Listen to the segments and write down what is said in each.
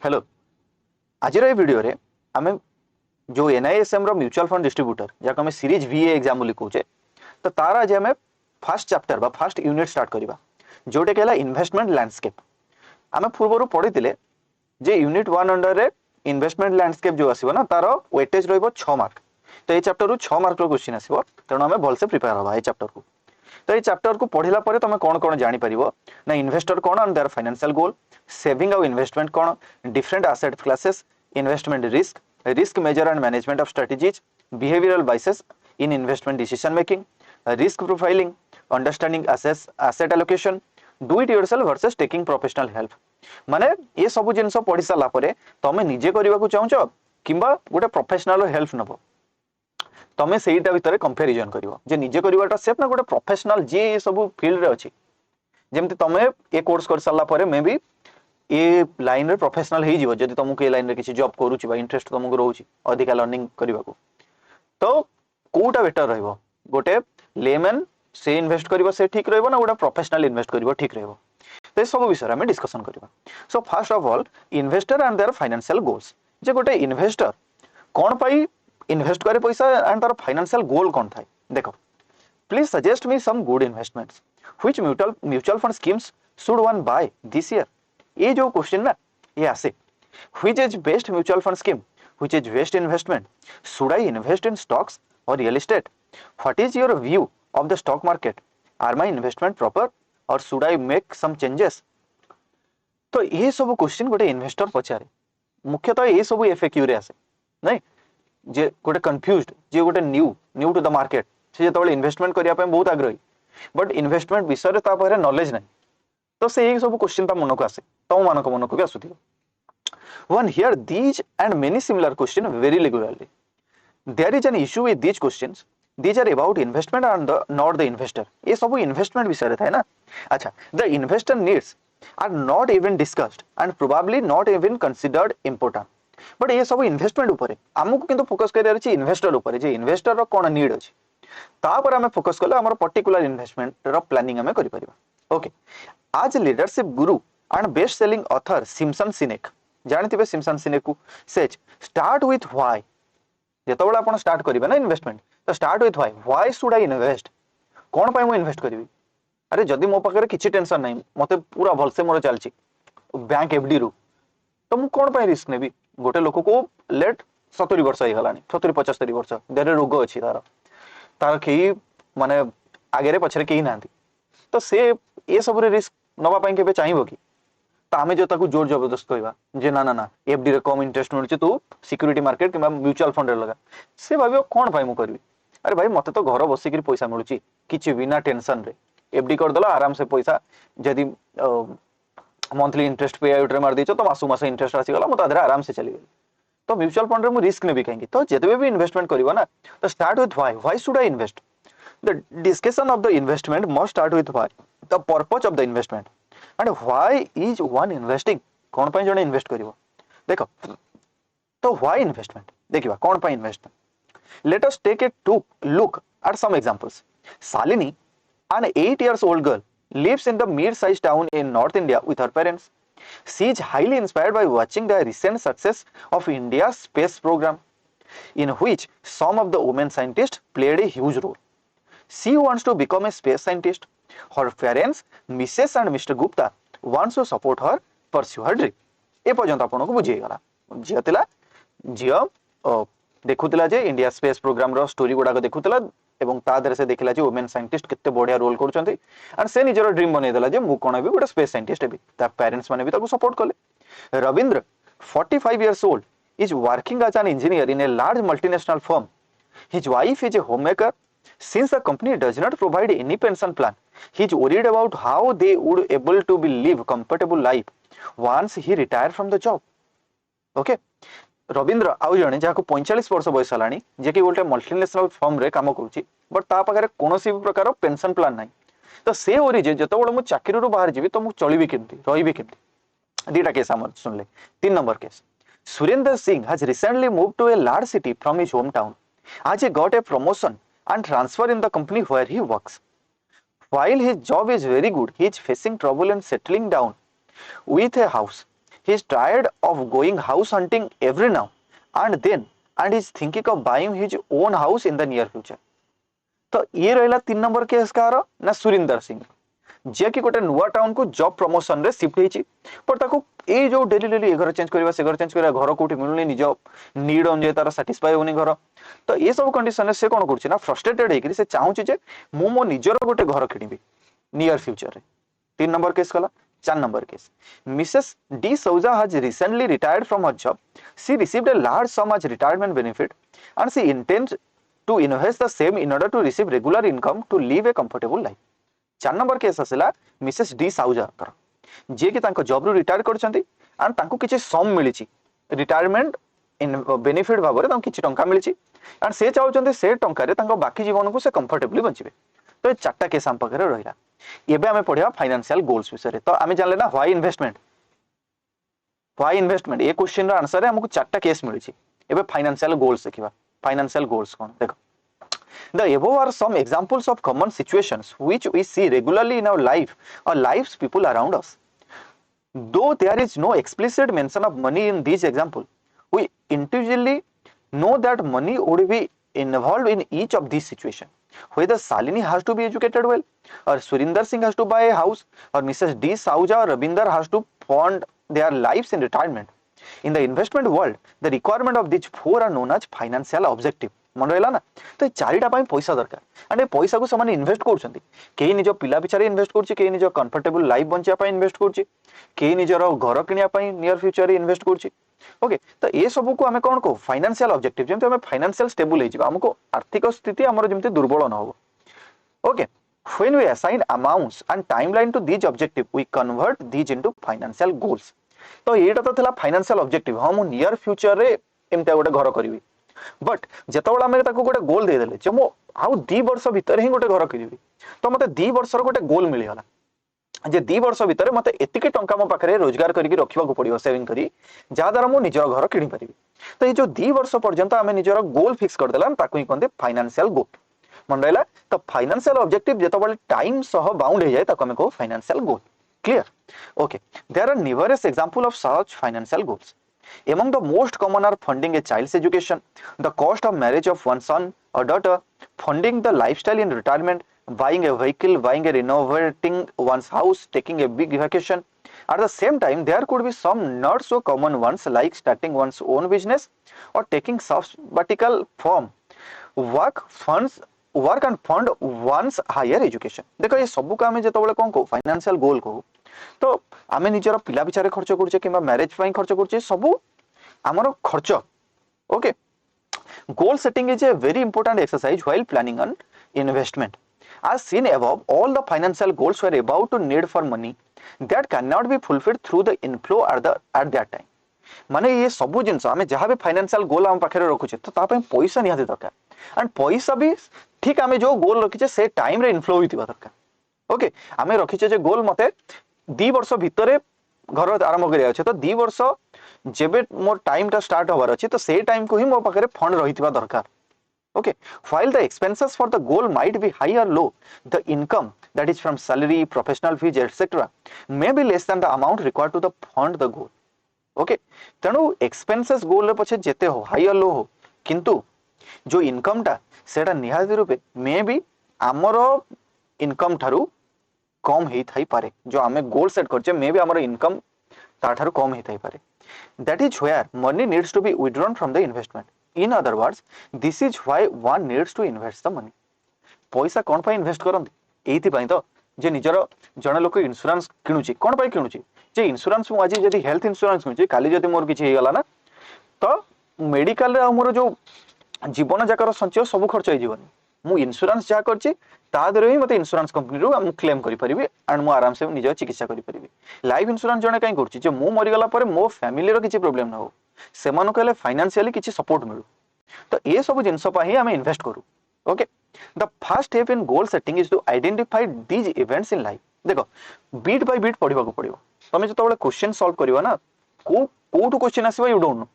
Hello आज ये video रे आम जो NISM रो म्यूचुअल फंड डिस्ट्रीब्यूटर जहाँ आम सीरीज VA एग्जाम कहूचे तो तार आज आम फर्स्ट चैप्टर बा फर्स्ट यूनिट स्टार्ट करवा जोटे कहला इन्वेस्टमेंट लैंडस्केप। आम पूर्व पढ़ी जे यूनिट 1 अंडर रे इन्वेस्टमेंट लैंडस्केप जो आसो ना तार वेटेज रो 6 मार्क। तो ये चैप्टर 6 मार्क क्वेश्चन आसो तेणु आम भलसे प्रिपेयर हवा ये चैप्टर को। तो ये चैप्टर को पढ़ला परे तुम कौन कौन जानी परिबो ना इन्वेस्टर कौन and their financial goal, saving और इन्वेस्टमेंट कौन, different asset classes, investment risk, risk measure and management of strategies, behavioural biases in investment decision making, risk profiling, understanding asset allocation, do it yourself versus taking professional help. माने ये सब जिनस पढ़ी सारा परे तुम निजे करबा को चाहूछ किंबा गोटे प्रोफेशनल हेल्प नबो तमें सेटा भितर कंपैरिजन करिवो जे निजे करवाटा सेफ ना गोटे प्रोफेशनल जे ये सब फील्ड रे अछि। जेमति तमें ए कोर्स कर साला परे मे भी ए लाइन रे प्रोफेशनल हे जिवो जदि तुमको ए लाइन रे किछि जॉब करूछि बा इंटरेस्ट तुमको रहउछि अधिका लर्निंग करबा को तो कोटा बेटर रहइबो गोटे लेमैन से इन्वेस्ट करबो से ठीक रहइबो ना गोटे प्रोफेशनल इन्वेस्ट करबो ठीक रहइबो। तो सब विषय में डिस्कशन करबा। So first of all investor and their financial goals जे गोटे इन्वेस्टर कोन पाई इन्वेस्ट करे पैसा एंड तार फाइनेंशियल गोल कौन थाए देखो। Please suggest me some good investments which mutual fund schemes should one buy this year. ये जो क्वेश्चन ना ये आसे which is best mutual fund scheme, which is best investment, should I invest in stocks और real estate, what is your view of the stock market, are my investment proper और should I make some changes. तो ये सब question गोटे investor पचारे मुख्यतः ये सब FAQ रे आसे नहीं जे गोटे कन्फ्यूज्ड जे गोटे न्यू टू द मार्केट से जेतबेले इन्वेस्टमेंट करिया पे बहुत आग्रही बट इन्वेस्टमेंट विषय रे ता पारे नॉलेज नहीं तो से यही सब क्वेश्चन ता मन को आसे तम मानक मन को भी आसुथिबो। One hear these and many similar question very regularly. There is an issue with these questions, these are about investment and not the investor. ये सब इन्वेस्टमेंट विषय रे थाए ना। अच्छा the investor needs are not even discussed and probably not even considered important. But ये सब investment ऊपर आमको किंतु फोकस करियार अछि इन्वेस्टर ऊपर जे इन्वेस्टर रो कोन नीड अछि तापर आमे फोकस करले हमर पर्टिकुलर इन्वेस्टमेंट रो प्लानिंग आमे करि परिबा। ओके आज leadership guru and best selling author Simpson Sinek जानथिबे सिम्पसन सिनेक को सेज स्टार्ट विथ व्हाई। जेतबेला आपण स्टार्ट करिबे ना इन्वेस्टमेंट तो start with why should I invest कोन पाई मो इन्वेस्ट करिवि। अरे जदी मो पाखरे किछि टेंशन नै मते पूरा भलसे मोर चलछि बैंक FD रु तो मु कोन पाई रिस्क नेबी। गोटे लोक को लेट 70 वर्ष हो गलानी 70-75 वर्ष देरे रोग अछि तार तार केही माने आगे पछरे केही नांती तो से ए सब रे रिस्क नबा पाई केबे चाहिबो कि तो आमे जो ताकू जोर जबरदस्त कहबा जे ना ना ना FD रे कम इंटरेस्ट मिलछि तू सिक्योरिटी मार्केट किबा म्यूचुअल फंड रे लगा से भाबियो कोन पाई मु करबी। अरे भाई मते तो घर बसी कि पैसा मिलुछि किछि बिना टेंशन रे FD कर दला आराम से पैसा जदी मंथली इंटरेस्ट पे आउट रे मार देछो तो मासु मास इंटरेस्ट आसी गला मत आधरा आराम से चली गली। तो म्यूचुअल फंड रे मु रिस्क नेबी काहेकि तो जेतबे भी इन्वेस्टमेंट करबो ना तो start with why should I invest. The discussion of the investment must start with why the purpose of the investment and why is one investing कोन पय जने इन्वेस्ट करबो देखो। तो व्हाई इन्वेस्टमेंट देखिबा कोन पय investment. Let us take a to look at some examples. Shalini an 8 years old girl lives in the mid-sized town in North India with her parents. She is highly inspired by watching the recent success of India's space program, in which some of the women scientists played a huge role. She wants to become a space scientist. Her parents, Mrs. and Mr. Gupta, wants to support her pursue her dream. ए पर्यंत आपन को बुझी गला जिया तिला जिया देखुतिला जे India space programme रो story गुडा को देखुतिला एवं तादर से देखला जे वुमेन साइंटिस्ट केते बढ़िया रोल करछंती एंड से निजरो ड्रीम बनै देला जे मु कोन भी गोटे स्पेस साइंटिस्ट हेबी। ता पेरेंट्स माने भी ताको सपोर्ट करले। Ravindra 45 years old is working as an engineer in a large multinational firm. His wife is a homemaker. Since the company does not provide any pension plan, he is worried about how they would able to be live comfortable life once he retire from the job. Okay. Ravindra आउ जने जहाँ 45 वर्ष बयस हलानी जे कि गोटे multinational firm रे काम करूची बट ता पाखरे कोनोसी भी प्रकार पेंशन प्लान नाही। तो से ओरी जे जतबेले मु चाकरी रो बाहर जीवी तो मु चलीबी केमती रहीबी केमती। दीटा केस हम सुनले। 3 number case Surendra Singh has recently moved to a large city from his home town as he got a promotion and transfer in the company where he works. While his job is very good, he is facing trouble in settling down with a house. he is tired of going house hunting every now and then and is thinking of buying his own house in the near future. तो ये रहा 3 number case car ना सुरिंदर सिंह जे कि गोटे नुआ town को job promotion रे shift होईची पर ताको ए जो डेली डेली घर चेंज करबा से घर चेंज करबा घर कोठी मिलुनी निज नीड अनुसार तार सैटिस्फाई होनी घर तो ये सब कंडीशन से कोन करछि ना फ्रस्ट्रेटेड हेकि से चाहूछि जे मो निजर गोटे घर किनिबी नियर फ्यूचर रे 3 नंबर केस कला 4 number case Mrs D Souza has recently retired from her job she received a large sum as retirement benefit and she intends to invest the same in order to receive regular income to live a comfortable life 4 number case आसला Mrs D Souza जे कि तांको job रु retire करछंती and तांको किछि सम मिलिछि retirement in benefit भाबरे तांको किछि टंका मिलिछि एंड से चाहउछंती से टंका रे तांको बाकी जीवन को से कंफर्टेबली बंचिबे तो 4टा केस हम पकरे रहिला एबे हमें पढिया फाइनेंशियल गोल्स विषय तो हमें जानले ना व्हाई इन्वेस्टमेंट ए क्वेश्चन रो आंसर रे हमको 4टा केस मिलिछि एबे फाइनेंशियल गोल्स देखिबा फाइनेंशियल गोल्स कोन देखो The above are some examples of common situations which we see regularly in our life or lives people around us. Though there is no explicit mention of money in these examples, we intuitively know that money would be involved in each of these situations. Whether Salini has to be educated well, or Surinder Singh has to buy a house, or Mrs. D. Sahuja or Rabinder has to fund their lives in retirement. In the investment world, the requirement of these four are known as financial objective. मन रहा ना तो चारिटा पैसा दरकार and पैसा को से इन्वेस्ट कर निज पिला पिछारे इन्वेस्ट कर निज कंफर्टेबल लाइफ बंचापी इन्वेस्ट कर निजर घर किनापी नियर फ्यूचर इन्वेस्ट कर ओके तो ये सब को आम कौन कहो फाइनेंशियल ऑब्जेक्टिव जमी आम फाइनेंशियल स्टेबल होमको आर्थिक स्थिति आमर जमी दुर्बल न हो okay when we assign amounts and timeline to these objective we convert these into financial goals तो येटा तो थिला फाइनेंशियल ऑब्जेक्टिव हम नियर फ्यूचर रे एमता गोटे घर करिवि बट जेतबेला आमे ताको गोटे गोल दे देले जे मो आउ 2 वर्ष भीतर ही गोटे घर करिवि तो मते 2 वर्षर गोटे गोल मिली गला जे 2 वर्ष भीतर मते एतिके टंका मो पाखरे रोजगार करिकि रखिबा को पड़ियो सेविंग करी जा द्वारा मो निजर घर किनि परिबि तो ये जो 2 वर्ष पर्यंत आमे निजर गोल फिक्स कर देला ताको ही कोनते फाइनेंशियल गोल मन रहला तो फाइनेंशियल ऑब्जेक्टिव जेतबेला टाइम सह बाउंड हो जाए ताको आमे को financial goal clear okay there are numerous example of such financial goals. Among the most common are funding a child's education, the cost of marriage of one son or daughter, funding the lifestyle in retirement, buying a vehicle, buying a renovating one's house, taking a big vacation. At the same time, there could be some not so common ones like starting one's own business or taking sabbatical from work and fund one's higher education. देखो ये सब को आमे जेतबेले कोन को financial गोल को तो आमे निजर पिला पिछारे खर्च करछे किबा मैरिज पई खर्च करछे सब हमरो खर्च okay goal setting is a very important exercise while planning on investment as seen above all the financial goals were about to need for money that cannot be fulfilled through the inflow at that time माने ये सब जिनस आमे जहां भी financial goal हम पाखरे रखुचे तो ता पई पैसा निहाते दरकार एंड पैसा भी ठीक आमे जो गोल रखिचे से टाइम रे इनफ्लो होइतिबा दरकार ओके आमे रखिचे जे गोल मते 2 वर्ष भितरे घर आरंभ करिया छै तो 2 वर्ष जेबे मोर टाइम ता स्टार्ट होबार अछि तो से टाइम को ही मो पाखरे फंड रहितिबा दरकार okay while the expenses for the goal might be high or low the income that is from salary professional fees etc may be less than the amount required to the fund the goal okay तेणु expenses गोल रे पछे जेते हो high और लो हो किंतु जो income टा सेटा निहाती रूपे मे बी आमर इनकम थारू कम हेई थाई पारे जो आमे गोल सेट करछे मे बी आमर इनकम ता थारू कम हेई थाई पारे that is where money needs to be withdrawn from the investment in other words this is why one needs to invest the money पैसा कोन पई इन्वेस्ट करंती एथि पई तो जे निजर जण लोक इंश्योरेंस किनुची कोन पई किनुची जे इंश्योरेंस मु आज जदी हेल्थ इंश्योरेंस किनुची काली जदी मोर किछि हे गला ना तो मेडिकल रे मोर जो जीवन जाकर संचय सब खर्च हो जीवन मु इंश्योरेंस जा करछि ता दरे ही मते इंश्योरेंस कंपनी रो हम क्लेम करि परिबी एंड मु आराम से निज चिकित्सा करि परिबी लाइफ इंश्योरेंस जणे काई करछि जे मु मरि गला परे मो फैमिली रो किछि प्रॉब्लम ना हो से मानु कहले फाइनेंशियली किछि सपोर्ट मिलु तो ए सब जिंस पा ही हम इन्वेस्ट करू okay the first step in goal setting is to identify these events in life देखो बीट बाय बीट पढिबा को पड़िबो तमे जतबेले क्वेश्चन सॉल्व करिवो ना कोठु क्वेश्चन आसीबा यू डोंट नो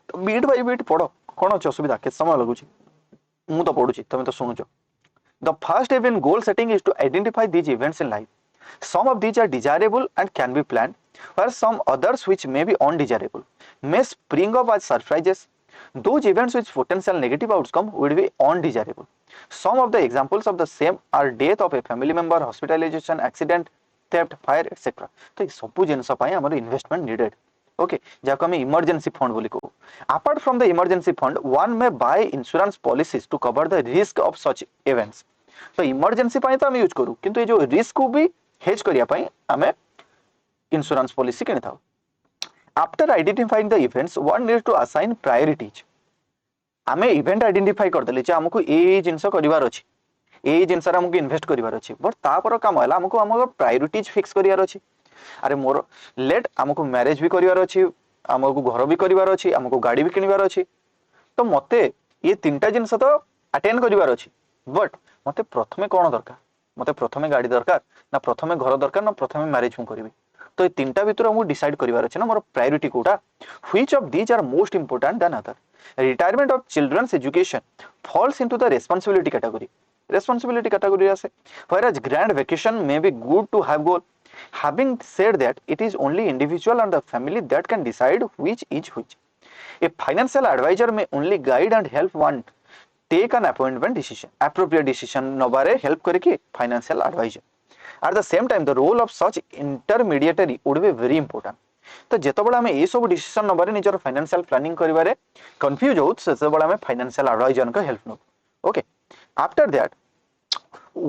तो बीट बाय बीट पढो कोन अछि असुविधा के समय लागुची मु तो पढुची तमे तो सुनुचो the first step in goal setting is to identify these events in life some of these are desirable and can be planned while some others which may be undesirable may spring up as surprises. Those events with potential negative outcome would be undesirable. Some of the examples of the same are death of a family member, hospitalization, accident, theft, fire, etc. तो ये सब जिनस आमर investment needed. Okay, जहाँ आम emergency fund बोली कहू. Apart from the emergency fund one may buy insurance policies to cover the risk of such events. तो emergency तो आम यूज करूँ, किंतु ये जो रिस्क को भी हेज करने आम इंश्योरेंस पॉलिसी किनी था. After identifying the events one need to assign priorities. आम इवेंट आइडेंटिफाई करदेले जे आमको ए जिनस करार अच्छी, ए जिनस आमको इन्वेस्ट करार अच्छी, बट तापर काम है आमको आम प्रायोरिटीज फिक्स करार अच्छी. अरे मोर लेट आमको मैरिज भी करार अच्छी, आमको घर भी करार अच्छी, आमको गाड़ी भी किणवार अच्छी. तो मते ये तीनटा जिनस तो अटेंड करार अच्छी, बट मते प्रथमे कौन दरकार, मते प्रथमे गाड़ी दरकार ना प्रथमे घर दरकार ना प्रथमे मैरिज मु करी. तो ये तीनटा भितर हमको डिसाइड करार अच्छे ना मोर प्रायोरिटी कोटा, which of these are most important then other. Retirement of children's education falls into the responsibility category. Responsibility category आसे, whereas grand vacation may be good to have goal. Having said that, it is only individual and the family that can decide which is which. A financial advisor may only guide and help one take an appointment decision, appropriate decision नबारे help करे कि financial advisor. At the same time, the role of such intermediary would be very important. तो जेतबेला आमे ए सब decision नबारे निजर financial planning करिवारे confuse हो सेतबेला आमे financial advisor का हेल्प नो. Okay, after that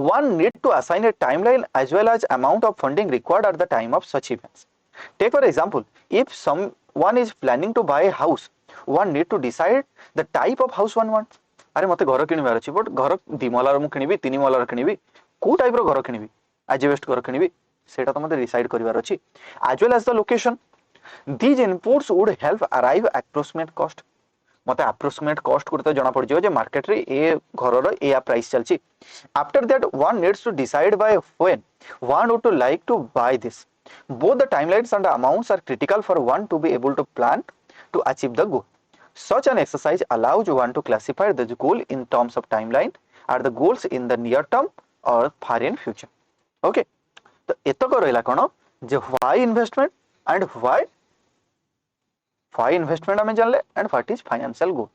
one need to assign a timeline as well as amount of funding required at the time of such events. Take for example, if someone is planning to buy a house, one need to decide the type of house one wants. अरे मते घर किनिबार अछि, but घर 2 मलार मु Kinibi 3 Malhar Kinibi, को type रो घर Kinibi, adjust घर Kinibi, सेटा तो मते डिसाइड करिवार अछि. as well as the location. These inputs would help arrive approximate cost. मते अप्रोक्सीमेट कॉस्ट करते जना पड़ जे मार्केट रे ए घरर ए प्राइस चलची. After that one needs to decide by when one would to like to buy this. Both the timelines and amounts are critical for one to be able to plan to achieve the goal. Such an exercise allows one to classify the goal in terms of timeline. Are the goals in the near term or far in future? Okay, तो एतक रहिला कोन जे why investment and why investment आम जानले and what is financial goal.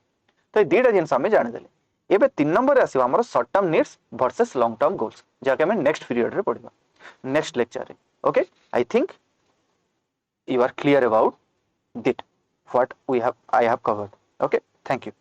तो ये दुटा जिन आम जानीदेले. एबे 3 number आसीबा हमर short term needs versus long term goals, जाके हम नेक्स्ट पीरियड रे पढिबा नेक्स्ट लेक्चर रे. Okay, I think you are clear about it, what I have covered. Okay, thank you.